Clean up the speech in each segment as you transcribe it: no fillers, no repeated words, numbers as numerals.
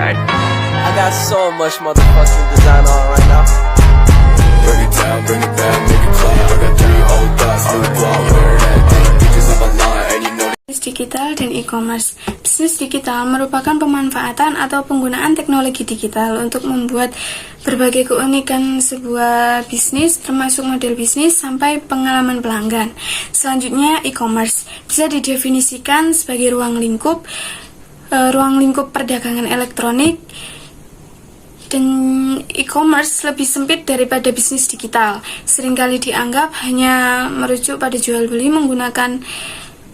guy. I got so much motherfucking design on right now. Bring it down, bring it back, make it clap. I got 3 old thoughts, new block, wear that thing. Bitches on my line, and you know. Bisnis digital dan e-commerce. Bisnis digital merupakan pemanfaatan atau penggunaan teknologi digital untuk membuat berbagai keunikan sebuah bisnis, termasuk model bisnis sampai pengalaman pelanggan. Selanjutnya, e-commerce bisa didefinisikan sebagai ruang lingkup perdagangan elektronik. Dan e-commerce lebih sempit daripada bisnis digital. Seringkali dianggap hanya merujuk pada jual beli menggunakan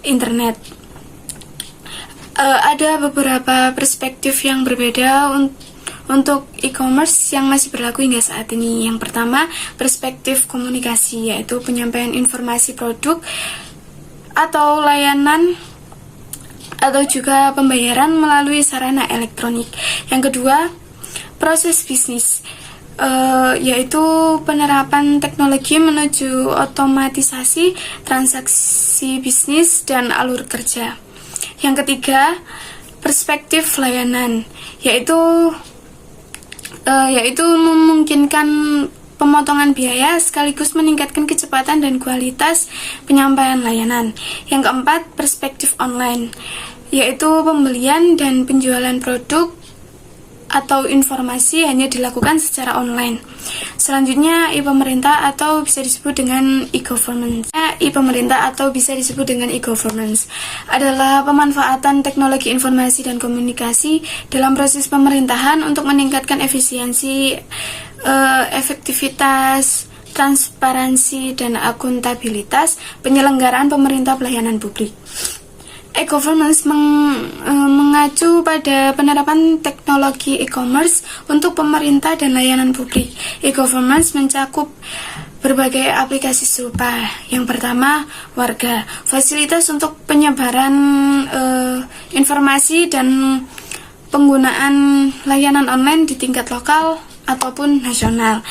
internet. Ada beberapa perspektif yang berbeda untuk e-commerce yang masih berlaku hingga saat ini. Yang pertama, perspektif komunikasi, yaitu penyampaian informasi produk atau layanan atau juga pembayaran melalui sarana elektronik. Yang kedua, proses bisnis, yaitu penerapan teknologi menuju otomatisasi transaksi bisnis dan alur kerja. Yang ketiga, perspektif layanan, yaitu memungkinkan pemotongan biaya sekaligus meningkatkan kecepatan dan kualitas penyampaian layanan. Yang keempat, perspektif online, yaitu pembelian dan penjualan produk atau informasi hanya dilakukan secara online. Selanjutnya, e-pemerintah atau bisa disebut dengan e-government. E-pemerintah atau bisa disebut dengan e-governance adalah pemanfaatan teknologi informasi dan komunikasi dalam proses pemerintahan untuk meningkatkan efisiensi, efektivitas, transparansi, dan akuntabilitas penyelenggaraan pemerintah pelayanan publik. E-governance mengacu pada penerapan teknologi e-commerce untuk pemerintah dan layanan publik. E-governance mencakup berbagai aplikasi serupa. Yang pertama, warga, fasilitas untuk penyebaran informasi dan penggunaan layanan online di tingkat lokal ataupun nasional.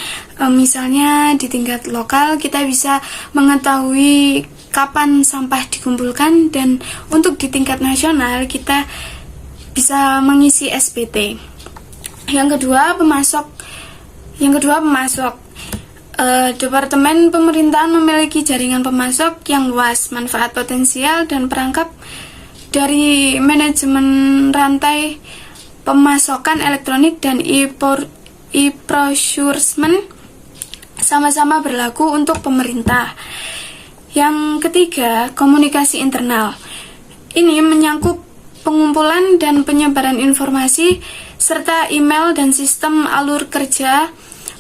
Misalnya di tingkat lokal kita bisa mengetahui kapan sampah dikumpulkan, dan untuk di tingkat nasional kita bisa mengisi SPT. Yang kedua, pemasok. Departemen pemerintahan memiliki jaringan pemasok yang luas, manfaat potensial dan perangkap dari manajemen rantai pemasokan elektronik dan e-procurement sama-sama berlaku untuk pemerintah. Yang ketiga, komunikasi internal. Ini menyangkut pengumpulan dan penyebaran informasi serta email dan sistem alur kerja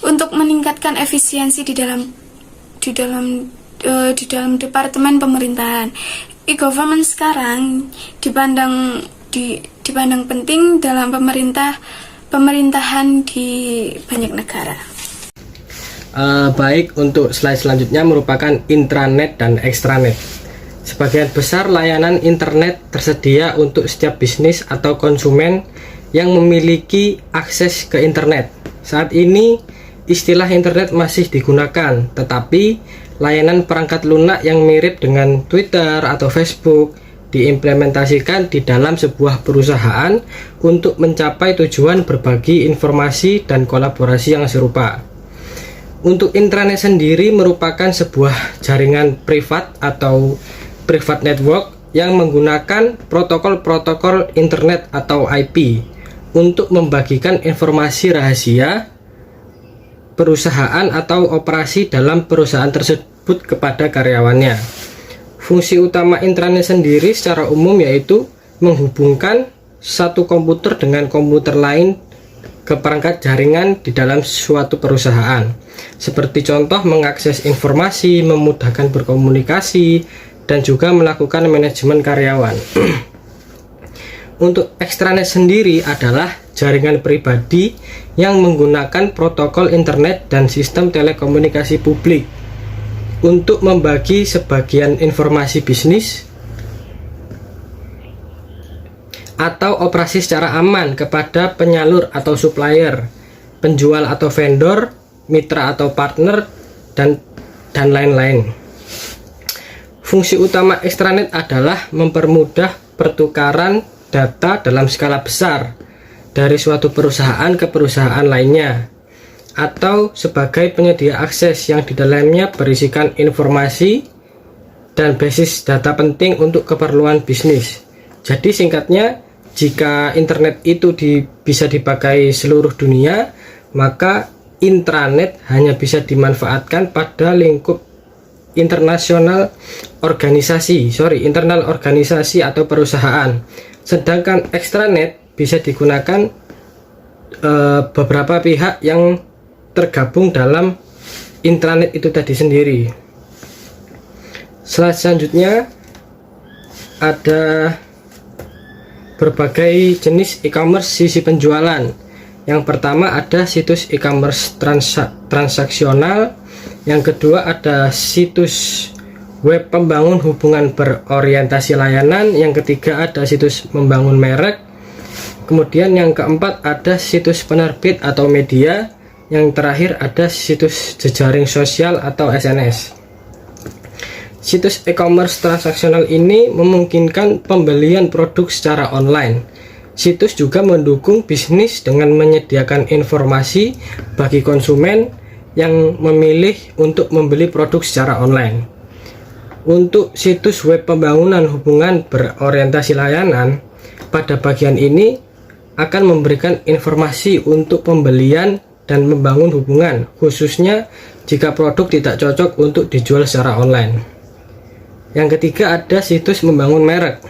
untuk meningkatkan efisiensi di dalam departemen pemerintahan. E-government sekarang dipandang penting dalam pemerintahan di banyak negara. Baik, untuk slide selanjutnya merupakan intranet dan extranet. Sebagian besar layanan internet tersedia untuk setiap bisnis atau konsumen yang memiliki akses ke internet. Saat ini istilah internet masih digunakan, tetapi layanan perangkat lunak yang mirip dengan Twitter atau Facebook diimplementasikan di dalam sebuah perusahaan untuk mencapai tujuan berbagi informasi dan kolaborasi yang serupa. Untuk intranet sendiri merupakan sebuah jaringan privat atau private network yang menggunakan protokol-protokol internet atau IP untuk membagikan informasi rahasia perusahaan atau operasi dalam perusahaan tersebut kepada karyawannya. Fungsi utama intranet sendiri secara umum yaitu menghubungkan satu komputer dengan komputer lain ke perangkat jaringan di dalam suatu perusahaan. Seperti contoh, mengakses informasi, memudahkan berkomunikasi, dan juga melakukan manajemen karyawan. Untuk extranet sendiri adalah jaringan pribadi yang menggunakan protokol internet dan sistem telekomunikasi publik untuk membagi sebagian informasi bisnis atau operasi secara aman kepada penyalur atau supplier, penjual atau vendor, mitra atau partner, dan lain-lain. Fungsi utama extranet adalah mempermudah pertukaran data dalam skala besar dari suatu perusahaan ke perusahaan lainnya, atau sebagai penyedia akses yang di dalamnya berisikan informasi dan basis data penting untuk keperluan bisnis. Jadi singkatnya, jika internet itu bisa dipakai seluruh dunia, maka intranet hanya bisa dimanfaatkan pada lingkup internal organisasi atau perusahaan. Sedangkan extranet bisa digunakan beberapa pihak yang tergabung dalam intranet itu tadi sendiri. Slide selanjutnya ada berbagai jenis e-commerce sisi penjualan. Yang pertama ada situs e-commerce transaksional, yang kedua ada situs web pembangun hubungan berorientasi layanan, yang ketiga ada situs membangun merek, kemudian yang keempat ada situs penerbit atau media, yang terakhir ada situs jejaring sosial atau SNS. Situs e-commerce transaksional ini memungkinkan pembelian produk secara online. Situs juga mendukung bisnis dengan menyediakan informasi bagi konsumen yang memilih untuk membeli produk secara online. Untuk situs web pembangunan hubungan berorientasi layanan, pada bagian ini akan memberikan informasi untuk pembelian dan membangun hubungan, khususnya jika produk tidak cocok untuk dijual secara online. Yang ketiga ada situs membangun merek.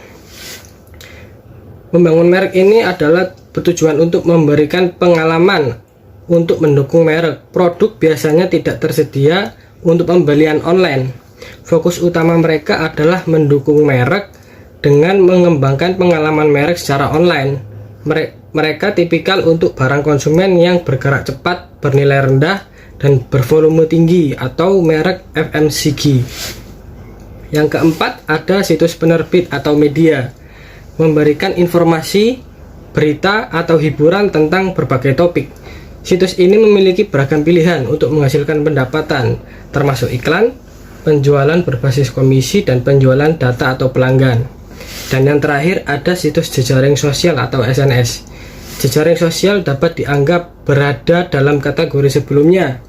Membangun merek ini adalah bertujuan untuk memberikan pengalaman untuk mendukung merek. Produk biasanya tidak tersedia untuk pembelian online. Fokus utama mereka adalah mendukung merek dengan mengembangkan pengalaman merek secara online. Mereka tipikal untuk barang konsumen yang bergerak cepat, bernilai rendah, dan bervolume tinggi atau merek FMCG. Yang keempat ada situs penerbit atau media, memberikan informasi, berita, atau hiburan tentang berbagai topik. Situs ini memiliki beragam pilihan untuk menghasilkan pendapatan, termasuk iklan, penjualan berbasis komisi, dan penjualan data atau pelanggan. Dan yang terakhir ada situs jejaring sosial atau SNS. Jejaring sosial dapat dianggap berada dalam kategori sebelumnya,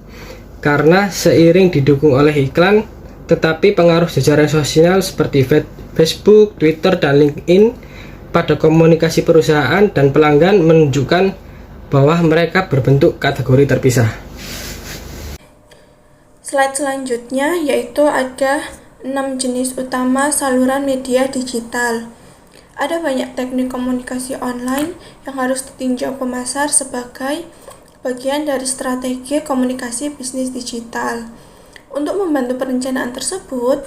karena seiring didukung oleh iklan, tetapi pengaruh jejaring sosial seperti Facebook, Twitter, dan LinkedIn pada komunikasi perusahaan dan pelanggan menunjukkan bahwa mereka berbentuk kategori terpisah. Slide selanjutnya yaitu ada 6 jenis utama saluran media digital. Ada banyak teknik komunikasi online yang harus ditinjau pemasar sebagai bagian dari strategi komunikasi bisnis digital. Untuk membantu perencanaan tersebut,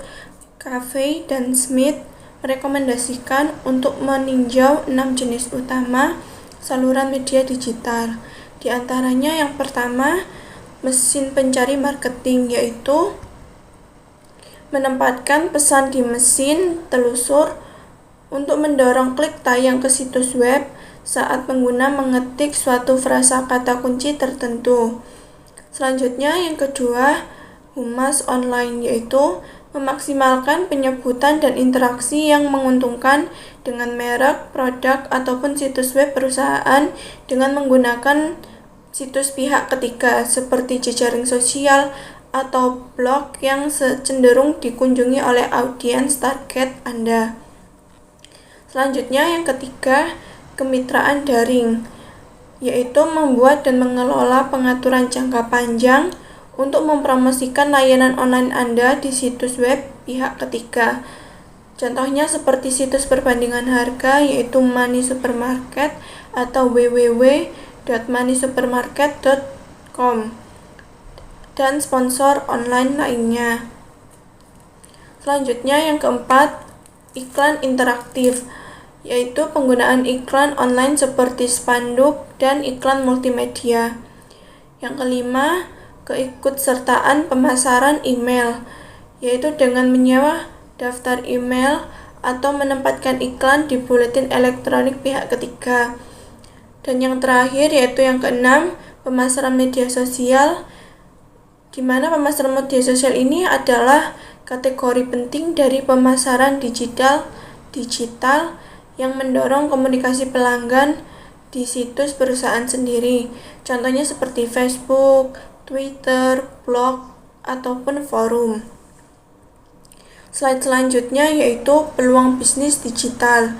Covey dan Smith merekomendasikan untuk meninjau 6 jenis utama saluran media digital. Di antaranya yang pertama, mesin pencari marketing, yaitu menempatkan pesan di mesin telusur untuk mendorong klik tayang ke situs web saat pengguna mengetik suatu frasa kata kunci tertentu. Selanjutnya yang kedua, humas online, yaitu memaksimalkan penyebutan dan interaksi yang menguntungkan dengan merek, produk, ataupun situs web perusahaan dengan menggunakan situs pihak ketiga seperti jejaring sosial atau blog yang cenderung dikunjungi oleh audiens target Anda. Selanjutnya yang ketiga, kemitraan daring, yaitu membuat dan mengelola pengaturan jangka panjang untuk mempromosikan layanan online Anda di situs web pihak ketiga. Contohnya seperti situs perbandingan harga, yaitu Money Supermarket atau www.moneysupermarket.com, dan sponsor online lainnya. Selanjutnya yang keempat, iklan interaktif, yaitu penggunaan iklan online seperti spanduk dan iklan multimedia. Yang kelima, keikutsertaan pemasaran email, yaitu dengan menyewa daftar email atau menempatkan iklan di buletin elektronik pihak ketiga. Dan yang terakhir yaitu yang keenam, pemasaran media sosial, di mana pemasaran media sosial ini adalah kategori penting dari pemasaran digital yang mendorong komunikasi pelanggan di situs perusahaan sendiri. Contohnya seperti Facebook, Twitter, blog, ataupun forum. Slide selanjutnya yaitu peluang bisnis digital.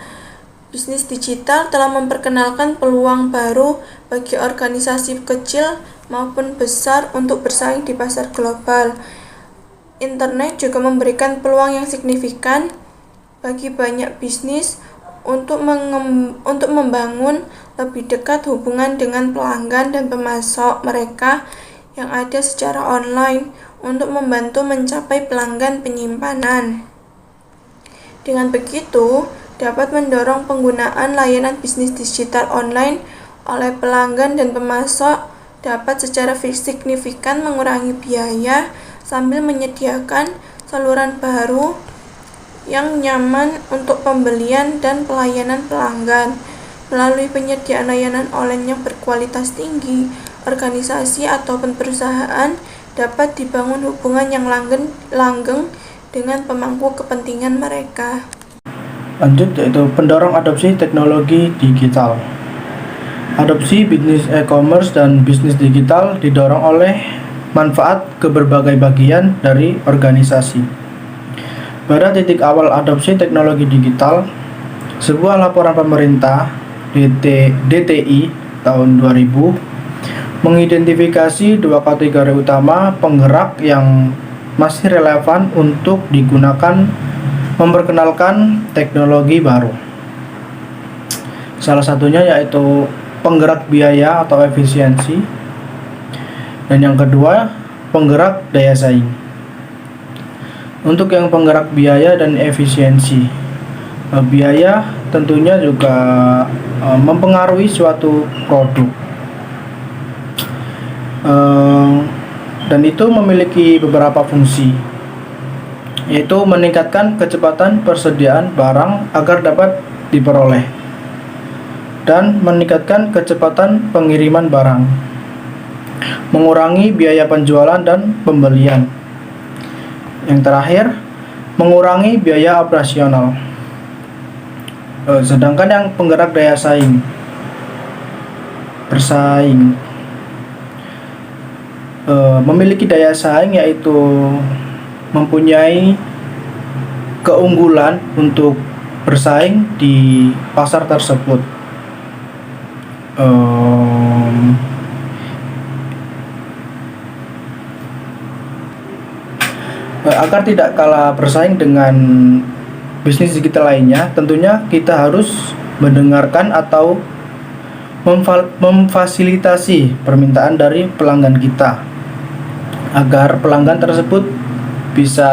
Bisnis digital telah memperkenalkan peluang baru bagi organisasi kecil maupun besar untuk bersaing di pasar global. Internet juga memberikan peluang yang signifikan bagi banyak bisnis untuk membangun lebih dekat hubungan dengan pelanggan dan pemasok mereka yang ada secara online untuk membantu mencapai pelanggan penyimpanan. Dengan begitu, dapat mendorong penggunaan layanan bisnis digital online oleh pelanggan dan pemasok dapat secara signifikan mengurangi biaya sambil menyediakan saluran baru yang nyaman untuk pembelian dan pelayanan pelanggan. Melalui penyediaan layanan online yang berkualitas tinggi, organisasi ataupun perusahaan dapat dibangun hubungan yang langgeng dengan pemangku kepentingan mereka. Lanjut, yaitu pendorong adopsi teknologi digital. Adopsi bisnis e-commerce dan bisnis digital didorong oleh manfaat ke berbagai bagian dari organisasi. Pada titik awal adopsi teknologi digital, sebuah laporan pemerintah DTI tahun 2000 mengidentifikasi dua kategori utama penggerak yang masih relevan untuk digunakan memperkenalkan teknologi baru. Salah satunya yaitu penggerak biaya atau efisiensi, dan yang kedua penggerak daya saing. Untuk yang penggerak biaya dan efisiensi, biaya tentunya juga mempengaruhi suatu produk, dan itu memiliki beberapa fungsi, yaitu meningkatkan kecepatan persediaan barang agar dapat diperoleh dan meningkatkan kecepatan pengiriman barang, mengurangi biaya penjualan dan pembelian. Yang terakhir, mengurangi biaya operasional. Sedangkan yang penggerak daya saing, bersaing, memiliki daya saing yaitu mempunyai keunggulan untuk bersaing di pasar tersebut. Agar tidak kalah bersaing dengan bisnis digital lainnya, tentunya kita harus mendengarkan atau memfasilitasi permintaan dari pelanggan kita, agar pelanggan tersebut bisa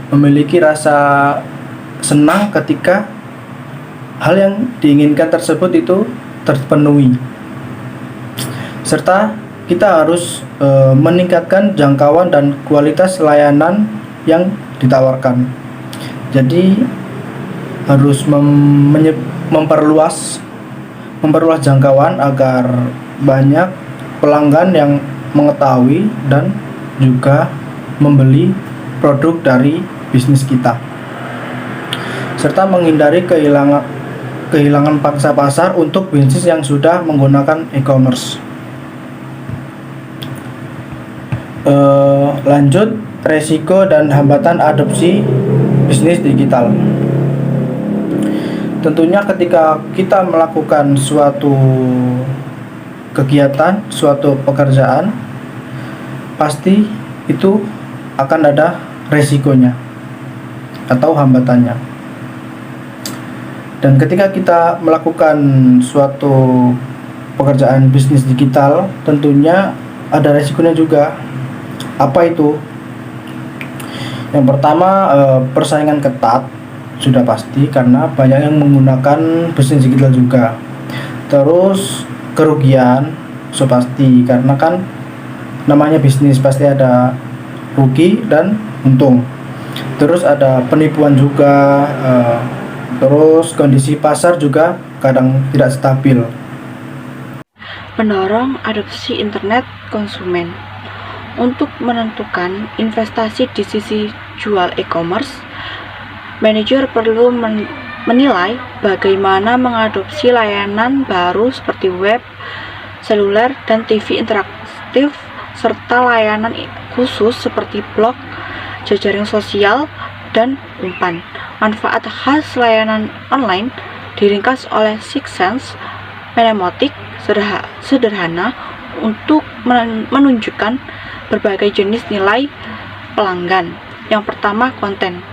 memiliki rasa senang ketika hal yang diinginkan tersebut itu terpenuhi. Serta kita harus meningkatkan jangkauan dan kualitas layanan yang ditawarkan. Jadi harus memperluas jangkauan agar banyak pelanggan yang mengetahui dan juga membeli produk dari bisnis kita, serta menghindari kehilangan pangsa pasar untuk bisnis yang sudah menggunakan e-commerce. Lanjut, resiko dan hambatan adopsi bisnis digital. Tentunya ketika kita melakukan suatu kegiatan, suatu pekerjaan, pasti itu akan ada resikonya atau hambatannya. Dan ketika kita melakukan suatu pekerjaan bisnis digital, tentunya ada resikonya juga. Apa itu? Yang pertama, persaingan ketat, sudah pasti karena banyak yang menggunakan bisnis digital juga. Terus kerugian, sudah pasti karena kan namanya bisnis pasti ada rugi dan untung. Terus ada penipuan juga, terus kondisi pasar juga kadang tidak stabil. Mendorong adopsi internet konsumen. Untuk menentukan investasi di sisi jual e-commerce, manajer perlu menilai bagaimana mengadopsi layanan baru seperti web, seluler, dan TV interaktif, serta layanan khusus seperti blog, jejaring sosial, dan umpan. Manfaat khas layanan online diringkas oleh Six Sense Mnemotik sederhana untuk menunjukkan berbagai jenis nilai pelanggan. Yang pertama, konten.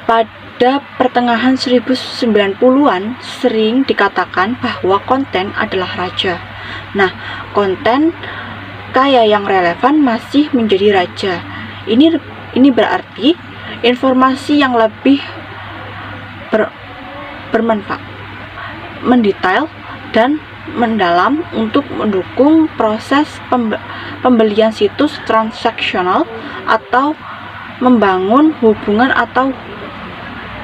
Pada pertengahan 1990-an sering dikatakan bahwa konten adalah raja. Nah, konten kaya yang relevan masih menjadi raja. Ini berarti informasi yang lebih bermanfaat, mendetail, dan mendalam untuk mendukung proses pembelian situs transaksional atau membangun hubungan atau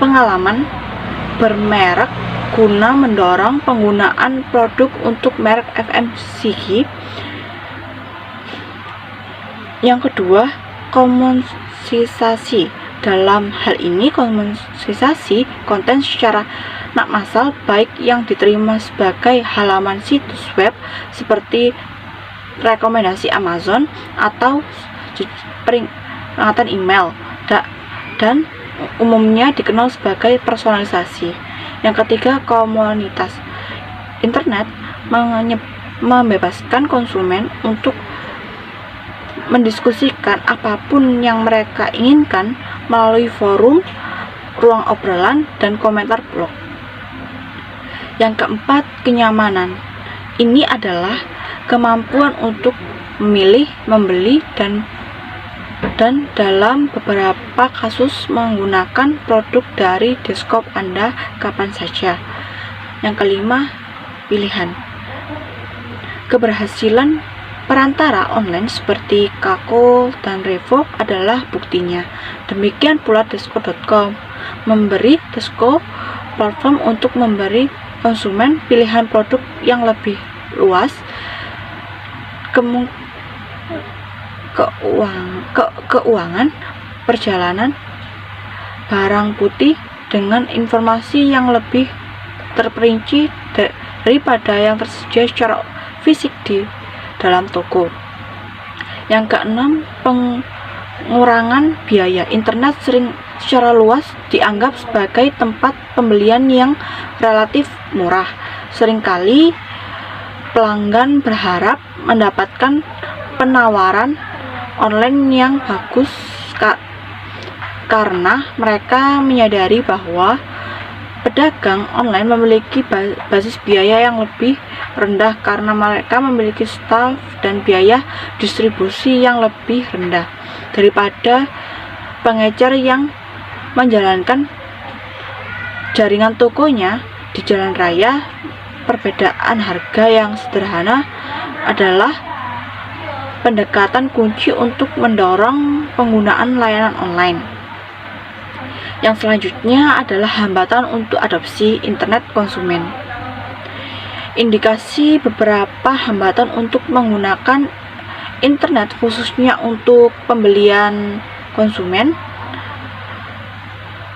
pengalaman bermerek guna mendorong penggunaan produk untuk merek FMCG. Yang kedua, komonisasi. Dalam hal ini, komonisasi konten secara massal, baik yang diterima sebagai halaman situs web seperti rekomendasi Amazon atau peringatan email, dan umumnya dikenal sebagai personalisasi. Yang ketiga, komunitas. Internet membebaskan konsumen untuk mendiskusikan apapun yang mereka inginkan melalui forum, ruang obrolan, dan komentar blog. Yang keempat, kenyamanan. Ini adalah kemampuan untuk memilih, membeli, dan dalam beberapa kasus menggunakan produk dari desktop Anda kapan saja. Yang kelima, pilihan. Keberhasilan perantara online seperti Kako dan Revoke adalah buktinya. Demikian pula Desko.com memberi Desko platform untuk memberi konsumen pilihan produk yang lebih luas, keuangan, perjalanan, barang putih dengan informasi yang lebih terperinci daripada yang tersedia secara fisik di dalam toko. Yang keenam, pengurangan biaya. Internet sering secara luas dianggap sebagai tempat pembelian yang relatif murah. Seringkali pelanggan berharap mendapatkan penawaran online yang bagus karena mereka menyadari bahwa pedagang online memiliki basis biaya yang lebih rendah karena mereka memiliki staf dan biaya distribusi yang lebih rendah daripada pengecer yang menjalankan jaringan tokonya di jalan raya. Perbedaan harga yang sederhana adalah pendekatan kunci untuk mendorong penggunaan layanan online. Yang selanjutnya adalah hambatan untuk adopsi internet konsumen. Indikasi beberapa hambatan untuk menggunakan internet khususnya untuk pembelian konsumen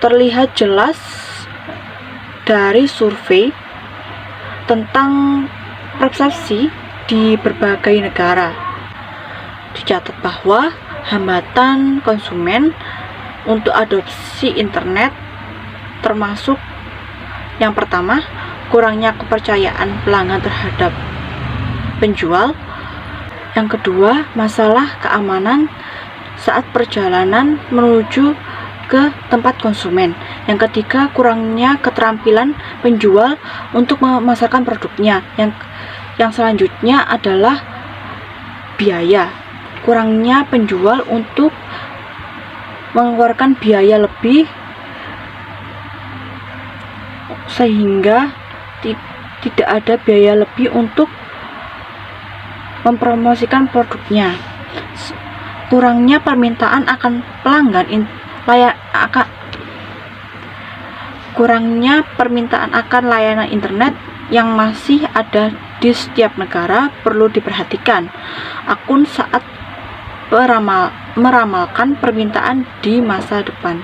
terlihat jelas dari survei tentang persepsi di berbagai negara. Dicatat bahwa hambatan konsumen untuk adopsi internet termasuk yang pertama, kurangnya kepercayaan pelanggan terhadap penjual. Yang kedua, masalah keamanan saat perjalanan menuju ke tempat konsumen. Yang ketiga, kurangnya keterampilan penjual untuk memasarkan produknya. Yang selanjutnya adalah biaya. Kurangnya penjual untuk mengeluarkan biaya lebih sehingga tidak ada biaya lebih untuk mempromosikan produknya. Kurangnya permintaan akan pelanggan kurangnya permintaan akan layanan internet yang masih ada di setiap negara perlu diperhatikan. Akun saat meramalkan permintaan di masa depan.